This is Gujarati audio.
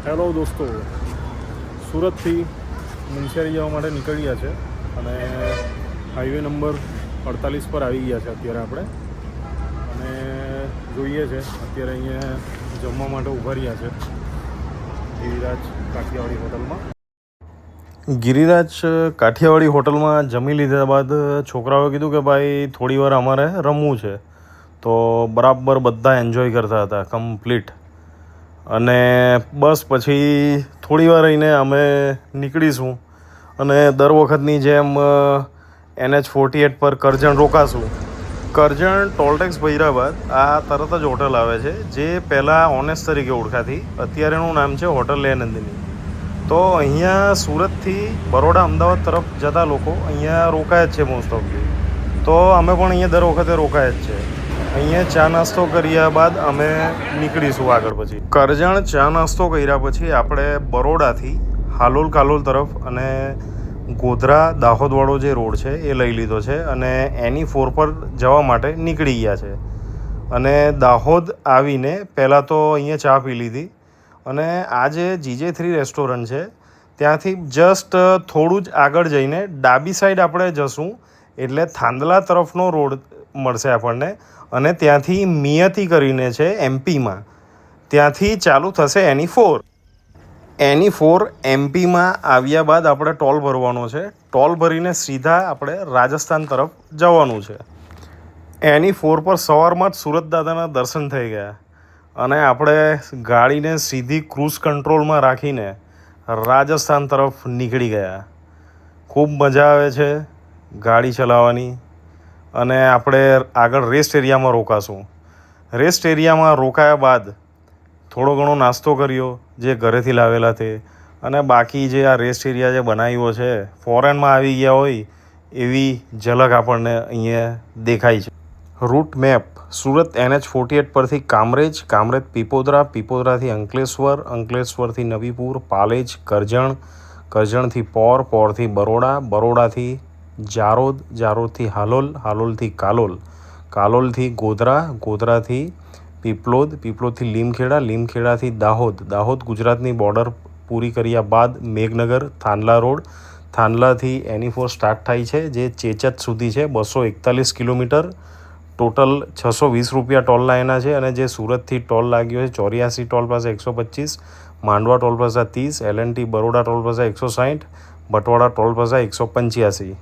હેલો દોસ્તો, સુરતથી મુનશિયારી જવા માટે નીકળ્યા છે અને હાઈવે નંબર 48 પર આવી ગયા છે અત્યારે આપણે. અને જોઈએ છે અત્યારે અહીંયા જમવા માટે ઊભા રહ્યા છે ગિરિરાજ કાઠિયાવાડી હોટલમાં. ગિરિરાજ કાઠિયાવાડી હોટલમાં જમી લીધા બાદ છોકરાઓએ કીધું કે ભાઈ થોડી વાર અમારે રમવું છે, તો બરાબર બધા એન્જોય કરતા હતા કમ્પ્લીટ. અને બસ પછી થોડી વાર રહીને અમે નીકળીશું અને દર વખતની જેમ NH48 પર કરજણ રોકાશું. કરજણ ટોલટેક્સ ભર્યા બાદ આ તરત જ હોટલ આવે છે, જે પહેલાં ઓનેસ્ટ તરીકે ઓળખાતી, અત્યારે એનું નામ છે હોટલ લેનંદિની. તો અહીંયા સુરતથી બરોડા અમદાવાદ તરફ જતા લોકો અહીંયા રોકાય જ છે મોસ્ટ ઓફલી. તો અમે પણ અહીંયા દર વખતે રોકાય જ છે. અહીંયા ચા નાસ્તો કર્યા બાદ અમે નીકળીશું આગળ. પછી કરજણ ચા નાસ્તો કર્યા પછી આપણે બરોડાથી હાલોલ કાલોલ તરફ અને ગોધરા દાહોદવાળો જે રોડ છે એ લઈ લીધો છે અને NE4 પર જવા માટે નીકળી ગયા છે. અને દાહોદ આવીને પહેલાં તો અહીંયા ચા પી લીધી અને આ જે GJ3 રેસ્ટોરન્ટ છે ત્યાંથી જસ્ટ થોડું જ આગળ જઈને ડાબી સાઈડ આપણે જશું એટલે થાંદલા તરફનો રોડ મળશે આપણને. અને ત્યાંથી મિયતી કરીને છે MPમાં, ત્યાંથી ચાલુ થશે NE4. MPમાં આવ્યા બાદ આપણે ટોલ ભરવાનો છે. ટોલ ભરીને સીધા આપણે રાજસ્થાન તરફ જવાનું છે. NE4 પર સવારમાં જ સુરત દાદાના દર્શન થઈ ગયા અને આપણે ગાડીને સીધી ક્રૂઝ કંટ્રોલમાં રાખીને રાજસ્થાન તરફ નીકળી ગયા. ખૂબ મજા આવે છે ગાડી ચલાવવાની. અને આપણે આગળ રેસ્ટ એરિયામાં રોકાશું. રેસ્ટ એરિયામાં રોકાયા બાદ થોડો ઘણો નાસ્તો કર્યો જે ઘરેથી લાવેલા તે, અને બાકી જે આ રેસ્ટ એરિયા જે બનાવ્યો છે ફોરેનમાં આવી ગયા હોય એવી ઝલક આપણને અહીંયા દેખાય છે. રૂટ મેપ: સુરત NH48 પરથી કામરેજ, કામરેજ પીપોદરા, પીપોદરાથી અંકલેશ્વર, અંકલેશ્વરથી નવીપુર, પાલેજ, કરજણ, કરજણથી પોર, પોરથી બરોડા, બરોડાથી જારોદ, જારોદથી હાલોલ, હાલોલથી કાલોલ, કાલોલથી ગોધરા, ગોધરાથી પીપલોદ, પીપલોદથી લીમખેડા, લીમખેડાથી દાહોદ, દાહોદ ગુજરાતની બોર્ડર પૂરી કર્યા બાદ મેઘનગર, થાંદલા રોડ, થાંદલાથી NE4 સ્ટાર્ટ થાય છે જે ચેચત સુધી છે, 241 કિલોમીટર. ટોટલ 620 રૂપિયા ટોલના એના છે. અને જે સુરતથી ટોલ લાગ્યો છે 84 toll plaza 125, Mandva toll plaza 30, LNT Baroda toll plaza 160, Batwada toll plaza 185.